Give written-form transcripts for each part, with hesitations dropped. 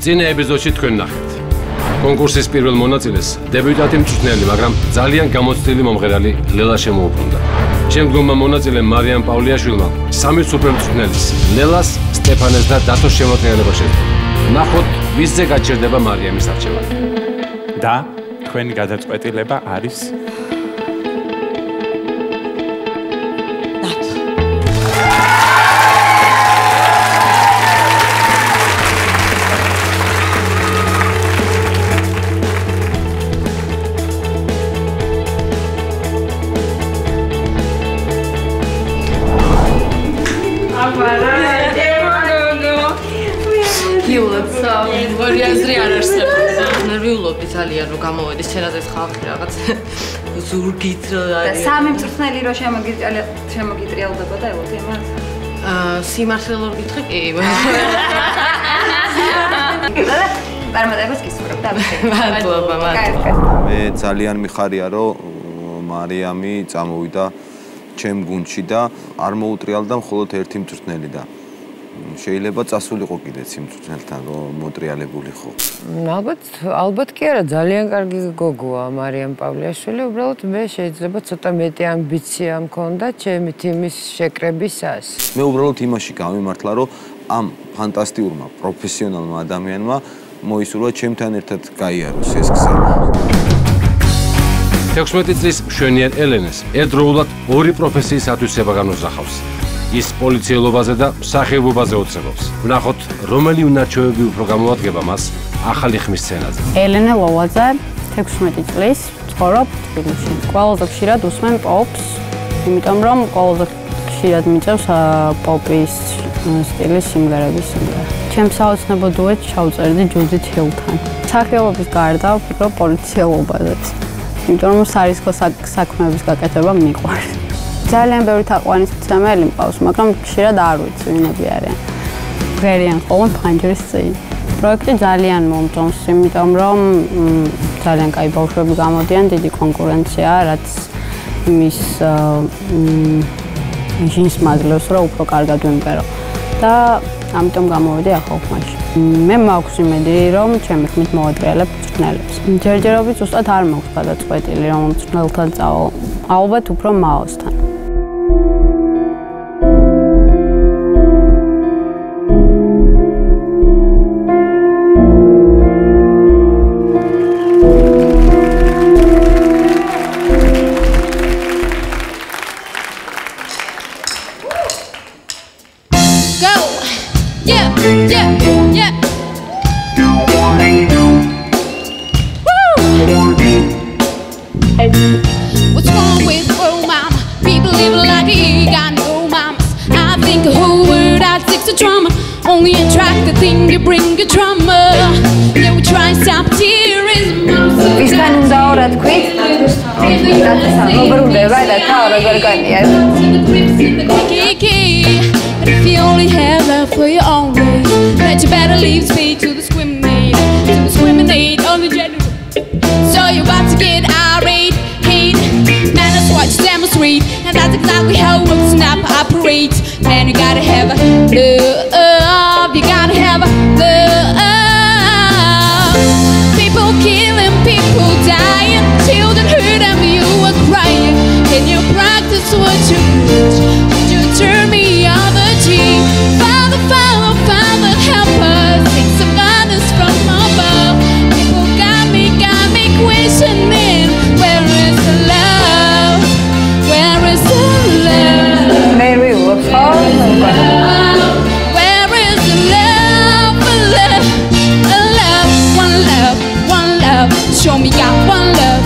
წინა ეპიზოდში თქვენ ნახეთ. კონკურსის პირველ მონაწილეს დებიუტანტი მწვრთნელი, მაგრამ ძალიან გამოცდილი მომღერალი ლელა შემოუბრუნდა. შემდგომმა მონაწილემ მარიამ პავლიაშვილმა სამი სუპერმწვრთნელის ლელას, სტეფანეს და დათოს შემოქმედება შეძლო. ნახოთ, ვისზე გაჩერდება მარიამის არჩევა. და თქვენი გადაწყვეტილება არის ნერვიულობდი ძალიან რომ გამოვედი სცენაზე ხალხი რაღაც ზურგით არის. სამი მწვრთნელი რო შემოგიტრიალდებოდა ელოდი ამას? სიმართლე რომ გითხრი კი. წარმატებას გისურვებ და მადლობა. მე ძალიან მიხარია რომ მარიამი წამოვიდა ჩემ გუნდში და არ მოუტრიალდა მხოლოდ ერთი მწვრთნელი და შეიძლება წასულიყო კიდეც იმ მწვრთნელთან რომ მოტრიალებული ხო. ალბათ კი არა, ძალიან კარგი გოგოა მარიამ პავლიაშვილი, უბრალოდ მე შეიძლება ცოტა მეტი ამბიცია მქონდა ჩემი თიმის შეკრებისას. მე უბრალოდ იმაში გამიმართლა რომ ამ ფანტასტიურმა პროფესიონალმა ადამიანმა მოისურვა ჩემთან ერთად გაიაროს ეს გზა. 16 წლის მშვენიერ ელენეს ერთდროულად ორი პროფესიის ათვისება განუზრახავს. ის პოლიციელობაზე და მსახიობობაზე ოცნებობს. ვნახოთ, რომელი უნარჩვევები უფრო გამოადგება მას ახალი ხმის სცენაზე. ელენე ლოვაძე, 16 წლის, ცხოვრობ თბილისში. ყველაზე ხშირად უსმენ პოპს, იმიტომ რომ ყველაზე ხშირად მიწევს პოპის სტილის სიმღერების სიმღერა. ჩემს საოცნებო დუეტს ჩავწერდი ჯუზით ჰილთან. მსახიობობის გარდა ვფიქრობ პოლიციელობაზეც. იმიტომ რომ სარისკო საქმეების გაკეთება მიყვარს. ძალიან ბევრი თაყვანისმცემელი მყავს, მაგრამ ხშირად არ ვიცი ვინები არიან. ღერიან ხოლმე ფანჯრის წინ. პროექტი ძალიან მომწონს, იმიტომ რომ ძალიან კაი ბავშვები გამოდიან, დიდი კონკურენცია, რაც იმის ჟინს მაძლევს, რომ უფრო კარგად ვიმღერო. და ამიტომ გამოვედი ახალ ხმაში. მე მაქვს იმედი, რომ ჩემი ხმით მოვატრიალებ მწვრთნელებს. ჯერჯერობით ზუსტად არ მაქვს გადაწყვეტილი, რომ მწვრთნელთან წავალ. ალბათ უფრო მაოსთან. What's wrong with oh mama? People live like he got no mamas. I think a whole word out six of drama. Only attract the thing you bring a drama. Yeah, we try to stop terrorism. ვისგან უნდა რა თქვით? მოგრუნდება და თა როგორ განია? But if you only have love for your own race, then you better leave space to discriminate on the gender. So you're about to get irate, hate, man, that's what you demonstrate. And that's exactly how it works and operates. Man, you gotta have a love, you gotta have a love. People killing, people dying, children hurt and you are crying. Can you practice what you preach? Would you turn me on the cheek? Father, Father, Father, help us. Take some guidance from above. People got me questioning. Where is the love? Where is the love? Mary, what's wrong? Where is the love? One love. Show me got one love.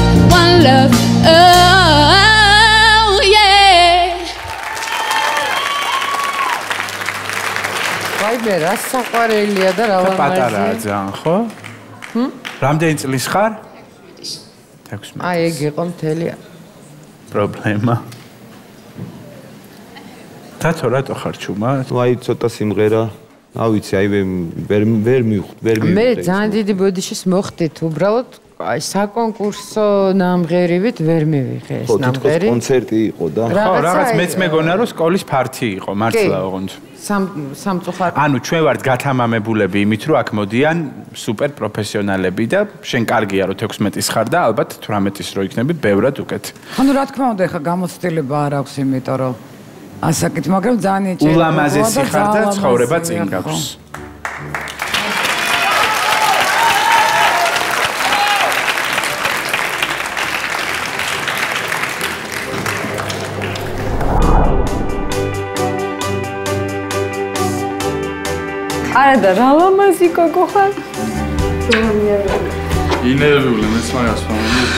Oh yeah. ვაიმე, რა საყვარელია და რა ლამაზია. პატარაა ძალიან, ხო? რამდენი წლის ხარ? 16. აი, ეგ იყო მთელი პრობლემა. თათო რატო ხარ ჩუმა? აი ცოტა სიმღერა, ავიცი, აი ვერ მივხვდი. მე ძალიან დიდი ბოდიშის მოხდით, უბრალოდ აი საკონკურსო ნამღერივით ვერ მივიღე ეს ნამღერი. კონცერტი იყო და ხო, რაღაც მეც მეგონა რომ სკოლის ფართი იყო, მართლა ოღონდ. სამწუხაროდ. ანუ ჩვენ ვართ გათამამებულები იმით, რომ აქ მოდიან სუპერ პროფესიონალები და შენ კარგია რომ 16-ის ხარ და ალბათ 18-ის რო იქნები ბევრად უკეთ. ანუ რა თქმა უნდა, ეხა გამოცდილება არ აქვს, იმიტომ რომ ასაკით, მაგრამ ძალიან ეჭირება. ულამაზესი ხარ და ცხოვრება წინ გაქვს. არა და რა ლამაზი გოგო ხარ? ინერვიული მეც მაგას ვამბობ.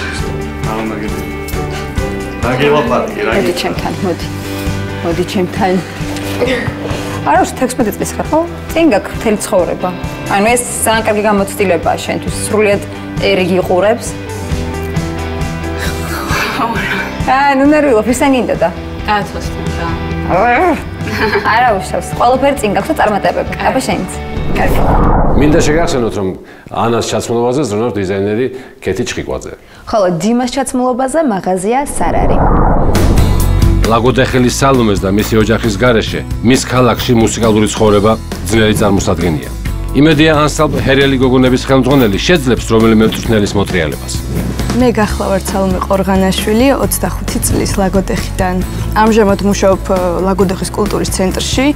არ უნდა გეტყვი. დაგელაპარაკე რა. მოდი ჩემთან, მოდი. მოდი ჩემთან. არა, 16 წლის ხარ ხო? წინ გაქვს მთელი ცხოვრება. ანუ ეს ძალიან კარგი გამოცდილებაა შენთვის. სრულიად ერი გიყურებს. ნუ ნერვიულობ, ისე გინდა და. გააცოცხლე რა. არა უშავს. ყველაფერი წინ გაქვს და წარმატებები. აბა შენც. კარგი. მინდა შეგახსენოთ, რომ ანას ჩაცმულობაზე ზრუნავს დიზაინერი კეთი ჩხიკვაძე. ხოლო დიმას ჩაცმულობაზე მაღაზია სარარი. ლაგოდეხელის სალომეს და მისი ოჯახის გარეშე მის ქალაქში მუსიკალური ცხოვრება ძნელი წარმოსადგენია. იმედია ანსამბლ ჰერელი გოგონების ხელმძღვანელი შეძლებს რომელიმე მწვრთნელის მოტრიალებას. მე გახლავართ სალომე ყორღანაშვილი 25 წლის ლაგოდეხიდან. ამჟამად მუშაობ ლაგოდეხის კულტურის ცენტრში.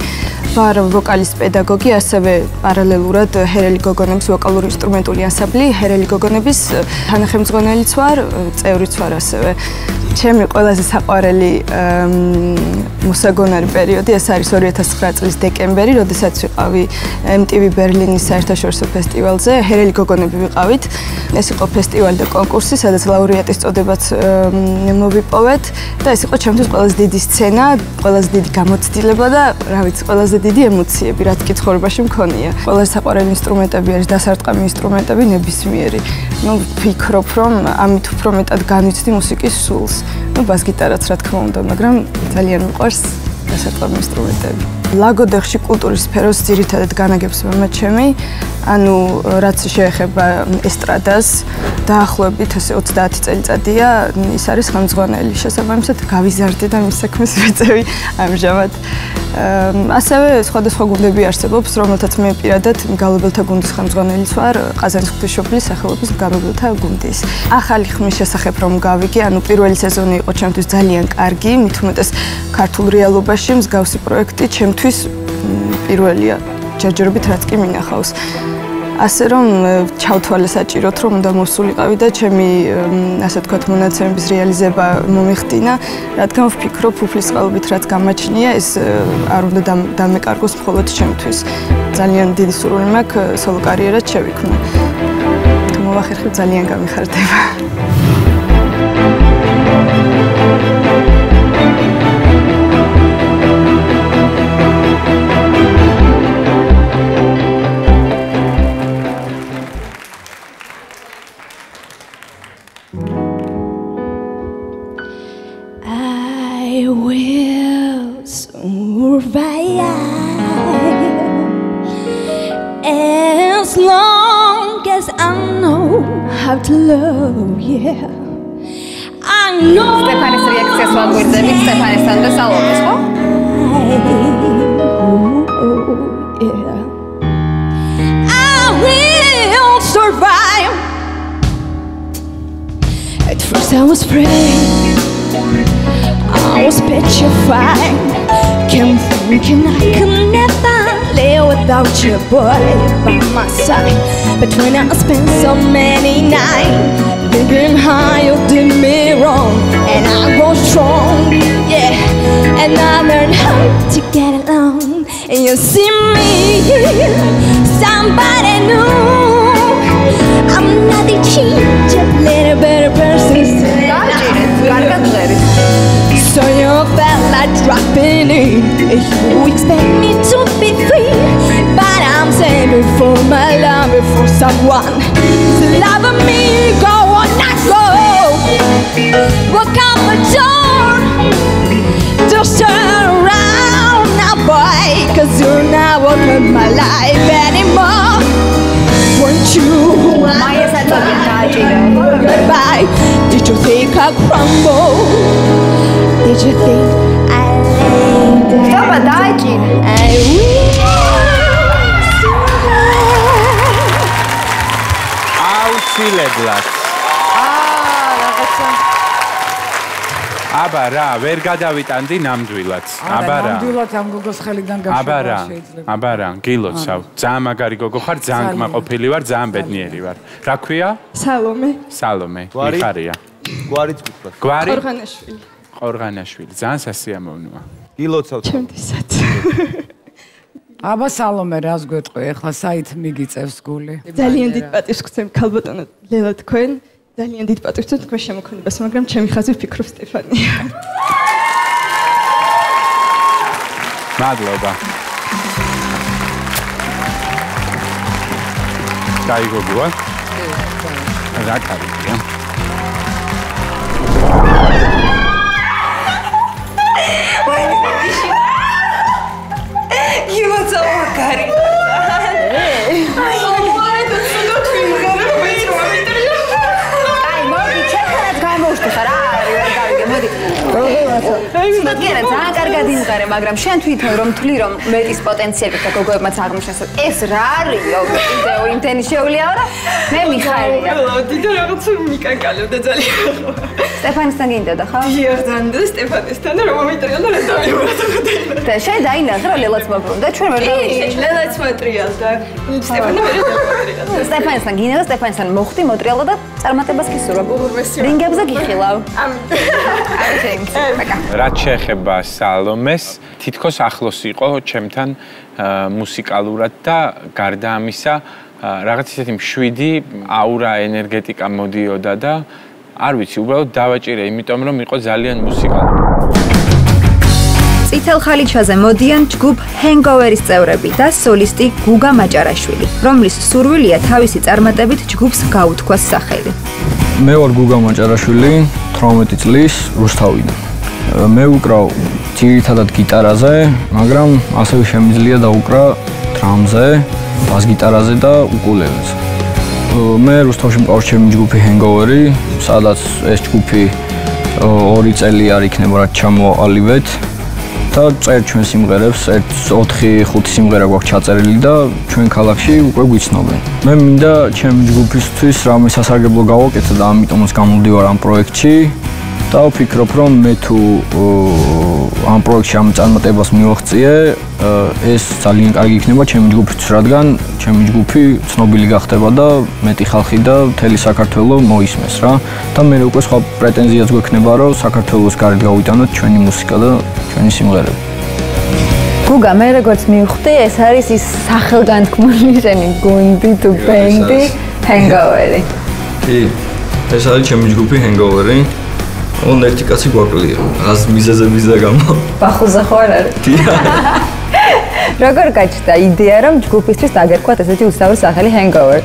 ვარ ვოკალის პედაგოგი, ასევე პარალელურად ჰერელი გოგონების ვოკალური ინსტრუმენტული ანსამბლი ჰერელი გოგონების თანახმწრომელიც ვარ, წევრიც ვარ ასევე. ჩემი ყველაზე საყვარელი მოსაგონარი პერიოდი ეს არის 2009 წლის დეკემბერი, როდესაც ვიყავი MTV ბერლინის საერთაშორისო ფესტივალზე, ჰერელი გოგონები ვიყავით. ეს იყო ფესტივალი და კონკურსი, სადაც ლაურეატის წოდებაც მოვიპოვეთ და ეს იყო ჩემთვის ყველაზე დიდი სცენა, ყველაზე დიდი გამოცდილება და რა ვიცი, ყველაზე დიდი ემოციები, რაც კი ცხოვრებაში მქონია. ყველაზე საყვარელი ინსტრუმენტები არის დასარტყამი ინსტრუმენტები ნებისმიერი. ნუ ვფიქრობ, რომ ამით უფრო მეტად განვიცდი მუსიკის სულს. ნუ ბას-გიტარაც რა თქმა უნდა, მაგრამ ძალიან მიყვარს დასარტყამი ინსტრუმენტები. ლაგოდეხში კულტურის სფეროს ძირითადად განაგებს მამა ჩემი, ანუ რაც შეეხება ესტრადას, დაახლოებით ესე 30 წელიწადია ის არის ხელმძღვანელი. შესაბამისად გავიზარდე და მის საქმეს ვეწევი ამჟამად. ასევე სხვადასხვა გუნდები არსებობს, რომელთაც მე პირადად მგალობელთა გუნდის ხელმძღვანელიც ვარ, ყაზანის ღვთისმშობლის სახელობის მგალობელთა გუნდის. ახალი ხმის შესახებ რომ გავიგე, ანუ პირველი სეზონი იყო ჩემთვის ძალიან კარგი, მით უმეტეს ქართულ რეალობაში მსგავსი პროექტი ჩემთვის პირველია, ჯერჯერობით რაც კი მინახავს. ასე რომ ჩავთვალე საჭიროთ, რომ უნდა მოსულიყავი და ჩემი ასე თქვათ მონაცემების რეალიზება მომიხდინა, რადგან ვფიქრობ, უფლის წყალობით რაც გამაჩნია, ეს არ უნდა დამეკარგოს მხოლოდ ჩემთვის. ძალიან დიდი სურვილი მაქვს სოლო კარიერაც შევიქმნო. მოვახერხებ, ძალიან გამიხარდება. As long as I know how to love, yeah. I know. Stefanis reakcijas ვაგვირდებით სტეფანისთან და სალომეს, ხო? I will survive. At first I was afraid, I was petrified, kept thinking I could never live without you, boy, by my side. But when I spent so many nights thinking how you did me wrong, and I was strong, yeah, and I learned how to get along. And you see me, somebody new. I'm not a change, a little better person. So you felt like dropping in. You expect me to be free, but I'm saving for my love for someone. So love me, go or not go. Walk out the door, just turn around now, boy, 'cause you're not welcome in my life anymore. Weren't you? Maya said Goodbye. Did you think I crumble? Did you think I lay down? I აუცილებლად. რაღაცა. აბა რა, ვერ გადავიტანდი ნამდვილად. აბა რა. ნამდვილად ამ გოგოს ხელიდან გაშვება შეიძლება. აბა რა, გილოცავ. ძალიან მაგარი გოგო ხარ, ძალიან კმაყოფილი ვარ, ძალიან ბედნიერი ვარ. რა ქვია? სალომე. სალომე, მიხარია. გვარიც გითხრათ. გვარი? ყორღანაშვილი. ყორღანაშვილი, ძალიან სასიამოვნოა. გილოცავ. ჩემთვისაც. აბა სალომე, რას გვეტყვი, ახლა საით მიგიწევს გული? ძალიან დიდ პატივს ვქცევ ქალბატონო ლელა თქვენ. ძალიან დიდ პატივს ვქცევ თქვენ შემოქმედებას, მაგრამ ჩემი ხაზი ვფიქრობ სტეფანია. მადლობა. გაიგოგოა? რა კარგია. გილოცავ მაგარი. მოგიერა ძალიან კარგად იმყარე, მაგრამ შენ თვითონ რომ თვლი რომ მეტის პოტენციალი და გოგოებმაც აღმოჩნდეს, ეს რა არისო? ვიდეო იმდენი შეულიაო და მე მიხარია. დიდი რაღაც მიკანკალევდა ძალიან. სტეფანისთან გინდოდა ხო? დიახ, და სტეფანისთან რომ მომიტრიალდა რა დავიბრუნდა. და შენ დაინახე რომ ლელაც მობრუნდა, ჩვენ ვერ დავიწყე. ლელაც მოტრიალდა. სტეფანო ვერ დავიბრუნდა. სტეფანისთან გინდა, სტეფანისთან მოხდი, მოტრიალდა და წარმატებას გისურვებ. რინგებზე გიხილავ. რაც შეეხება სალომეს, თითქოს ახლოს იყო ჩემთან მუსიკალურად და გარდა ამისა, რაღაც ისეთი მშვიდი აურა, ენერგეტიკა მოდიოდა და არ ვიცი, უბრალოდ დავაჭირე, იმიტომ რომ იყო ძალიან მუსიკალური. წითელ ხალიჩაზე მოდიან ჯგუფ Hangover-ის წევრები და სოლისტი გუგა მაჭარაშვილი, რომლის სურვილია თავისი წარმატებით ჯგუფს გაუთქვას სახელი. მე ვარ გუგა მაჭარაშვილი, 18 წლის რუსთავიდან. მე ვუკრავ ძირითადად გიტარაზე, მაგრამ ასევე შემიძლია დავუკრა დრამზე, ბას-გიტარაზე და უკულელეზე. მე რუსთავში მყავს ჩემი ჯგუფი Hangover-ი, სადაც ეს ჯგუფი 2 წელი არ იქნება რაც ჩამოვაყალიბეთ და წერ ჩვენ სიმღერებს, 4-5 სიმღერა გვაქვს ჩაწერილი და ჩვენ ქალაქში უკვე გვიცნობენ. მე მინდა ჩემი ჯგუფისთვის რამე სასარგებლო გავაკეთო და ამიტომაც გამოვდივარ ამ პროექტში. და ვფიქრობ, რომ მე თუ ამ პროექტში ამ წარმატებას მივაღწიე, ეს ძალიან კარგი იქნება ჩემი ჯგუფისთვის, რადგან ჩემი ჯგუფი ცნობილი გახდება და მეტი ხალხი და მთელი საქართველო მოისმეს რა. და მე უკვე სხვა პრეტენზიაც გვექნება, რომ საქართველოს გარეთ გავიტანოთ ჩვენი მუსიკა და ჩვენი სიმღერები. გუგა, მე როგორც მივხვდი, ეს არის ის სახელგანთქმული შენი გუნდი თუ ბენდი Hangover-ი. კი, ეს არის ჩემი ჯგუფი Hangover-ი. On ერთი კაცი გვაკლია. რას მიზეზების და გამო. ბახუზე ხო არ არის? როგორ გაჩნდა იდეა, რომ ჯგუფისთვის დაგერქვათ ესეთი უცნაური სახელი Hangover?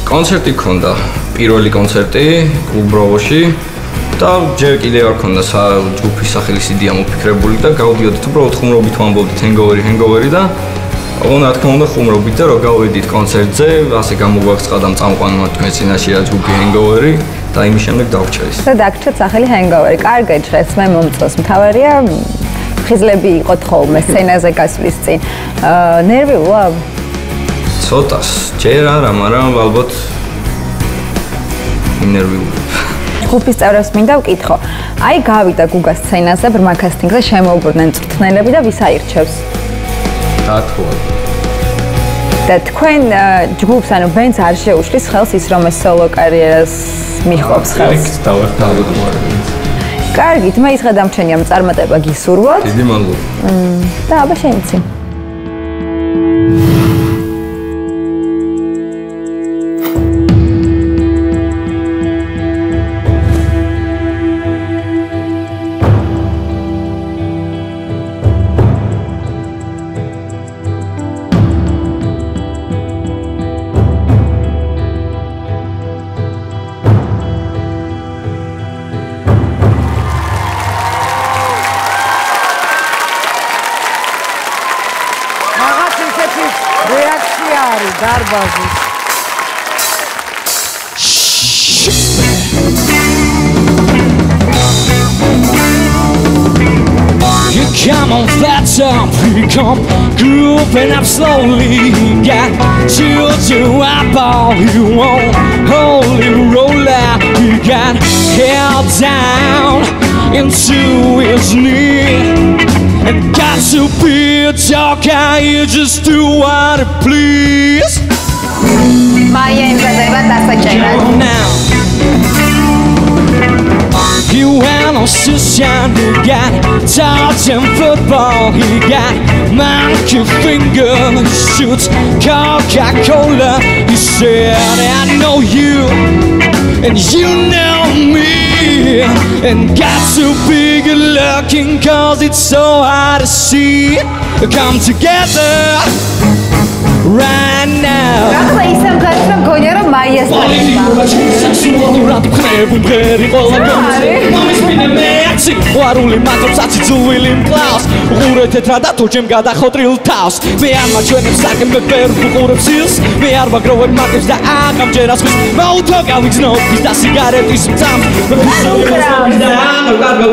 კონცერტი ქონდა, პირველი კონცერტი კლუბ ბროვოში და ჯერ კიდევ არ ქონდა ჯგუფის სახელის იდეა მოფიქრებული და გავდიოდით უბრალოდ ხუმრობით ვამბობდით Hangover-ი და რა თქმა უნდა ხუმრობით და რო გავედით კონცერტზე, ასე გამოგვაცხადა წამყვანმა თქვენ წინაშე რა ჯგუფი Hangover-ი და იმის შემდეგ დავრჩეს. და დაგჭირთ სახელი Hangover-ი. კარგი ჭრეს, მე მომწონს. მთავარია ხიზლები იყოთ ხოლმე სცენაზე გასვლის წინ. ნერვიულა? ცოტას. ჯერ არა, მაგრამ ალბათ ნერვიულობ. ჯგუფის წევრებს მინდა ვკითხო. აი გავიდა გუგა სცენაზე, ბრმა კასტინგზე შემოუბრუნდნენ მწვრთნელები და ვის აირჩევს? დათო. და თქვენ ჯგუფს ანუ ბენდს არ შეუშლის ხელს ის რომ ეს სოლო კარიერას მიჰყობს ხელს. კარგით, მე ისე დამჩენია ამ წარმატება გისურვოთ. დიდი მადლობა. და აბა შენიცი. რეაქცია არის დარბაზის. You come on flat top, you come grooving up slowly. Got children up all you want, holy roller. You got held down into his knee, and got to be a joker. You just do what it please. Maya imprezeba დასაჭერად. You went on Susan, you got dodging football, you got monkey fingers, shoots Coca-Cola. You said I know you, and you know me, and got to be good looking, cause it's so hard to see. Come together right now. Რა ისე მგონია რომ გონია რომ მაიას დაიწყო. სექსუალურად ხნები მღერი ყველა გამზე. მამის მინე მეაცი ვარული მათობს აციცუვილი მკლავს. უყურე თეთრად და თუ ჩემ გადახოტრილ თავს. მე არ მაჩვენებს საკენ მე ვერ უყურებს ილს. მე არ ვაგროვებ მაკებს და აღამჯერას ხვის. მაუთო გავიგზნობ ის და სიგარეტის მწამს.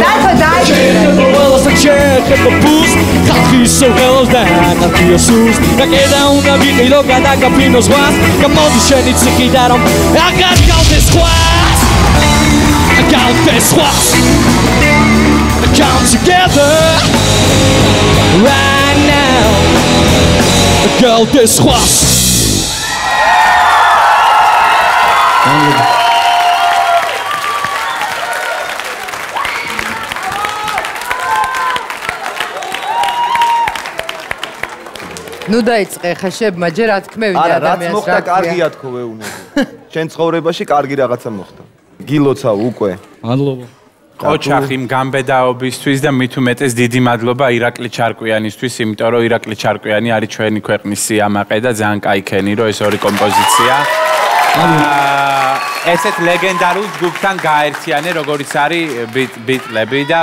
დათო დაიჭირე. ჩეხებ ბუს ხალხი ისო ველოს და ნაკია სულს. და კიდე უნდა ვიყიდო გადაგაფინოს ღვას. გამოდი შენი ციხიდან რომ აღარ გავდეს ხვას. This was come together right now. Girl, this was. ნუ დაიწყე ხა შებმა ჯერ ათქმევინე ადამიანს რა. არა, რაც მოხდა კარგია თქო ვეუნები. შენ ცხოვრებაში კარგი რაღაცა მოხდა. გილოცა უკვე. მადლობა. ოჩახი გამბედაობისთვის და მით უმეტეს დიდი მადლობა ირაკლი ჩარკვიანისთვის, იმიტომ რომ ირაკლი ჩარკვიანი არის ჩვენი ქვეყნის სიამაყე და ძალიან კაი ქენი რომ ეს ორი კომპოზიცია. ესეთ ლეგენდარულ ჯგუფთან გაერთიანე, როგორიც არის ბიტლები და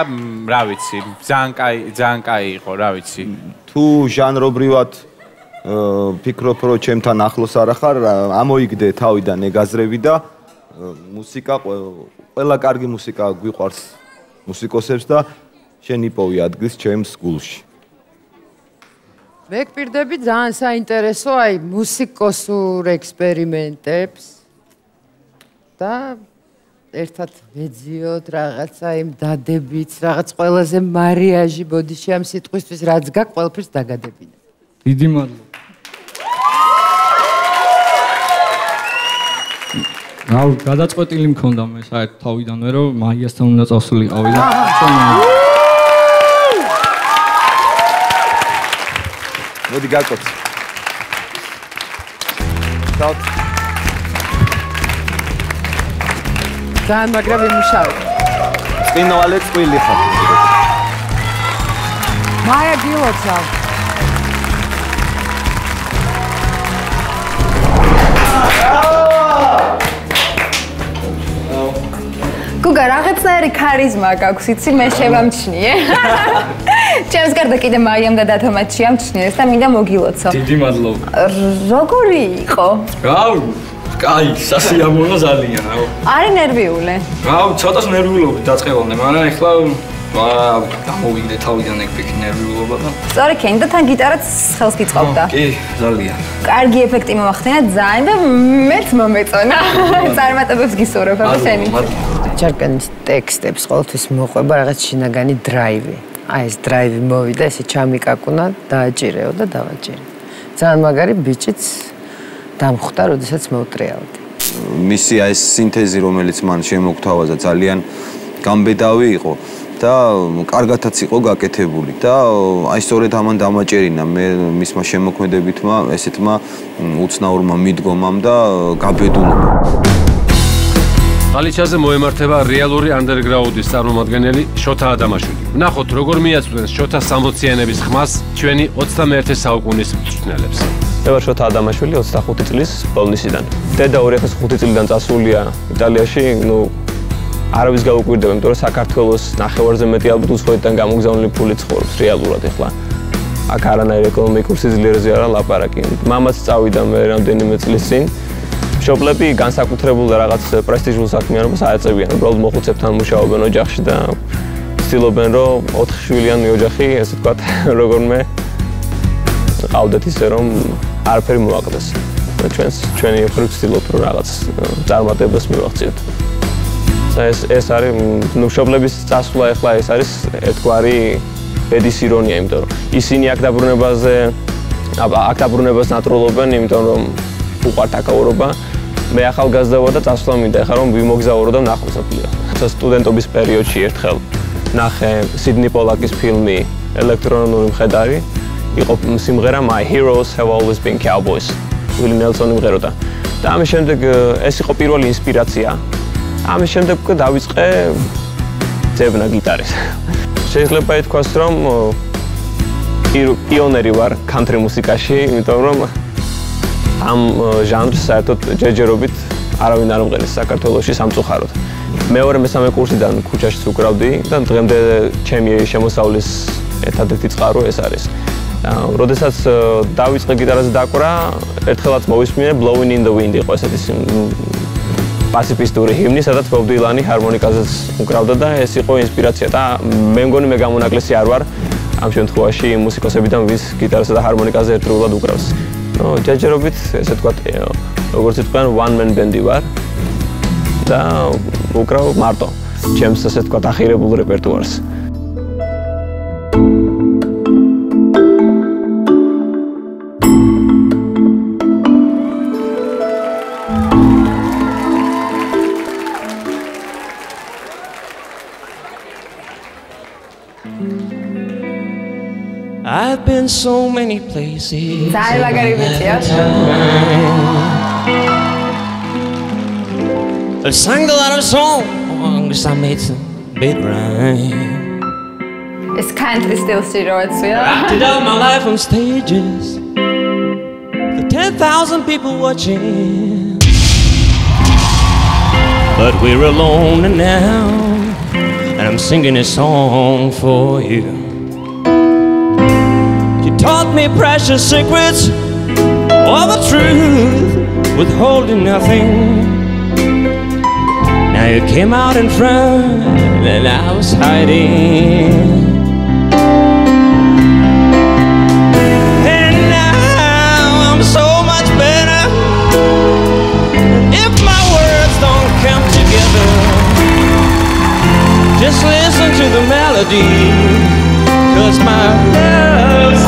რა ვიცი, ძალიან კაი იყო, რა ვიცი. თუ ჟანრობრივად ფიქრობ რომ ჩემთან ახლოს არ ახარ, ამოიგდე თავიდან ეგაზრები და მუსიკა ყველა კარგი მუსიკა გვიყვარს მუსიკოსებს და შენ იპოვი ადგილს ჩემს გულში. მე გპირდები ძალიან საინტერესო აი მუსიკოსურ ექსპერიმენტებს და ერთად ვეძიოთ რაღაცა იმ დადებით, რაღაც ყველაზე მარიაჟი ბოდიში ამ სიტყვისთვის რაც გაქვს, ყველაფერს დაგადებინე. დიდი მადლობა. რავი, გადაწყვეტილი მქონდა მე საერთოდ თავიდანვე რომ მაიასთან უნდა წავსულიყავი და მოდი გაკოცე. დავთ. ძალიან მაგრამ იმუშავე. წინვალე წვილი ხარ. მაია გილოცა. გუგა, რაღაცნაირი ქარიზმა გაქვს, იცი, მე შევამჩნიე. ჩემს გარდა კიდე მაიამ და დათომაც შეამჩნიეს და მინდა მოგილოცო. დიდი მადლობა. როგორი იყო? რავი, კაი, სასიამოვნო ძალიან, რავი. არის ნერვიული? რავი, ცოტას ნერვიულობით დაწყებამდე, მაგრამ ეხლა გამოვიგდე თავიდან ეგ ფიქრი ნერვიულობა და სწორი ქენი და თან გიტარაც ხელს გიწყობდა. კი, ძალიან. კარგი ეფექტი მომახდინა ძალიან და მეც მომეწონა. წარმატებებს გისურვებ ახლა შენი. ჩარკვიანის ტექსტებს ყოველთვის მოყვება რაღაც შინაგანი დრაივი. აი ეს დრაივი მოვიდა, ესე ჩამიკაკუნა, დააჭირეო და დავაჭირე. ძალიან მაგარი ბიჭიც დამხვდა, როდესაც მოვტრიალდი. მისი აი ეს სინთეზი, რომელიც მან შემოგთავაზა, ძალიან გამბედავი იყო და კარგათაც იყო გაკეთებული და აი სწორედ ამან დამაჭერინა მე მისმა შემოქმედებითმა, ესეთმა უცნაურმა მიდგომამ და გაბედულობამ. ხალიჩაზე მოემართება რეალური ანდერგრაუნდის წარმომადგენელი შოთა ადამაშვილი. ვნახოთ, როგორ მიაწვდენს შოთა 60-იანების ხმას ჩვენი 21 საუკუნის მწვრთნელებს. მე ვარ შოთა ადამაშვილი 25 წლის ბოლნისიდან. დედა 2005 წლიდან წასულია იტალიაში, არავის გაუკვირდება, იმიტომ რომ საქართველოს ნახევარზე მეტი ალბათ უცხოეთიდან გამოგზავნილი ფული ცხოვრობს რეალურად ახლა. აქ არანაირ ეკონომიკურ სიძლიერეზე არა ლაპარაკი. მამაც წავიდა მე რამდენიმე წლის წინ. მშობლები განსაკუთრებულ რაღაც პრესტიჟულ საქმიანობას აეწევიან, უბრალოდ მოხუცებთან მუშაობენ ოჯახში და ცდილობენ რომ 4 შვილიანი ოჯახი, ესე ვთქვათ, როგორმე ყავდეთ ისე რომ არაფერი მოაკლდეს. ჩვენი მხრივ ვცდილობ რომ რაღაც წარმატებას მივაღწიოთ. ეს არის მშობლების წასვლა ახლა ეს არის ერთგვარი ბედის ირონია, იმიტომ რომ ისინი აქ დაბრუნებას ნატრულობენ, იმიტომ რომ უყვართ აკაურობა. მე ახალგაზრდა ვარ და წასვლა მინდა, ეხლა რომ ვიმოგზაურო და ვნახო მსოფლიო. სტუდენტობის პერიოდში ერთხელ ნახე სიდნი პოლაკის ფილმი ელექტრონული მხედარი. იყო სიმღერა My Heroes Have Always Been Cowboys. ვილი ნელსონი მღეროდა. და ამის შემდეგ ეს იყო პირველი ინსპირაცია. ამის შემდეგ უკვე დავიწყე ძებნა გიტარის. შეიძლება ითქვას, რომ პიონერი ვარ country მუსიკაში, იმიტომ რომ ამ ჟანრს საერთოდ ჯერჯერობით არავინ არ მღერის საქართველოში სამწუხაროდ. მეორე-მესამე კურსიდან ქუჩაშიც უკრავდი და დღემდე ჩემი შემოსავლის ერთადერთი წყარო ეს არის. როდესაც დავიწყე გიტარაზე დაკვრა, ერთხელაც მოვისმინე Blowing in the Wind იყო ესეთი პაციფისტური ჰიმნი, სადაც ბობ დილანი ჰარმონიკაზეც უკრავდა და ეს იყო ინსპირაცია და მე მგონი მე გამონაკლისი არ ვარ ამ შემთხვევაში მუსიკოსებიდან ვის გიტარასა და ჰარმონიკაზე ერთდროულად უკრავს. ჯერჯერობით ესე ვთქვათ, როგორც იტყვიან one man band-ი ვარ და უკრავ მარტო ჩემს ესე ვთქვათ ახირებულ რეპერტუარს. I've been so many places. I sang a lot of songs, I made some big rhyme. It's country still steroids, yeah. I did all my life on stages, the 10,000 people watching. But we're alone now, and I'm singing a song for you. Taught me precious secrets of the truth, withholding nothing. Now you came out in front and I was hiding. And now I'm so much better. If my words don't come together, just listen to the melody. Cause my love's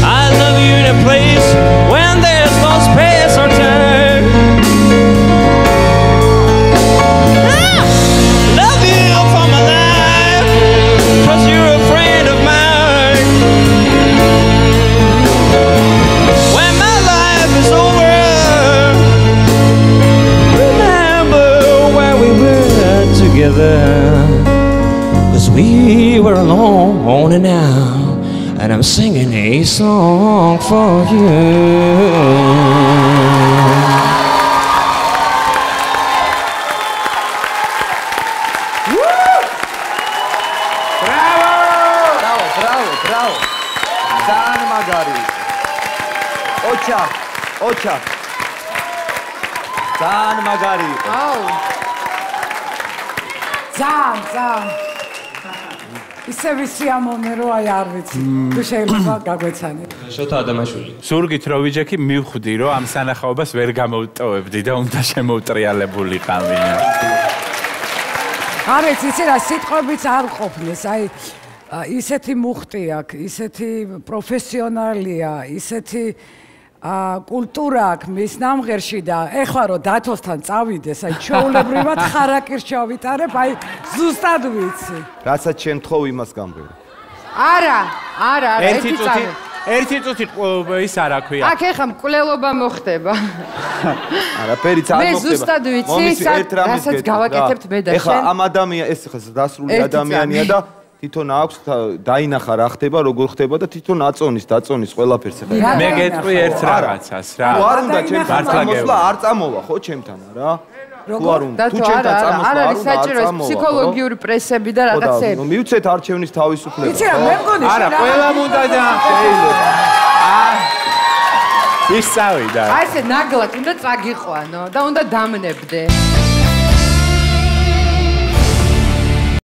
I love you in a place when there's no space or time. Love you for my life, cause you're a friend of mine. When my life is over, remember where we were together. Cause we were alone and now, and I'm singing a song for you. Bravo. ძალიან მაგარი. ოჩა. ძალიან მაგარი. აუ. ძალიან. ისე ვისიამოვნე რომ აი არ ვიცი. თუ შეიძლება გაგვეცანეთ. შოთა ადამაშვილი. ზურგით რო ვიჯექი მივხვდი რომ ამ სანახაობას ვერ გამოვტოვებდი და უნდა შემოვტრიალებულიყავი. არ ვიცი, იცი რა სიტყვებიც არ ყოფნეს, აი ისეთი მუხტი აქვს, ისეთი პროფესიონალია, ისეთი კულტურა აქვს მის ნამღერში და ეხლა რომ დათოსთან წავიდეს, აი ჩვეულებრივად ხარაკირს ჩავიტარებ, აი ზუსტად ვიცი. რასაც შემთხვევ იმას გამღერე. არა, ერთი წუთი ის არა ქვია. აქ ეხა მკვლელობა მოხდება. არაფერიც არ მოხდება. მე ზუსტად ვიცი, რასაც გავაკეთებთ მე და შენ. ეხლა ამ ადამიანს ეს ხა დასრული ადამიანია და თვითონ აქვს დაინახა რა ხდება, როგორ ხდება და თვითონ დაწონის ყველაფერს ეხლა. მე გეტყვი ერთ რაღაცას რა. არ უნდა ჩემთან მოსვლა არ წამოვა ხო ჩემთან რა? როგორ? თუ ჩემთან წამოსვლა არ არის საჭირო ეს ფსიქოლოგიური პრესები და რაღაცები. ნუ მივცეთ არჩევნის თავისუფლება. იცი რა, მე მგონი არა, ყველამ უნდა და შეიძლება. ისავი და. აი ესე ნაგლად უნდა წაგიყვანო და უნდა დამნებდე.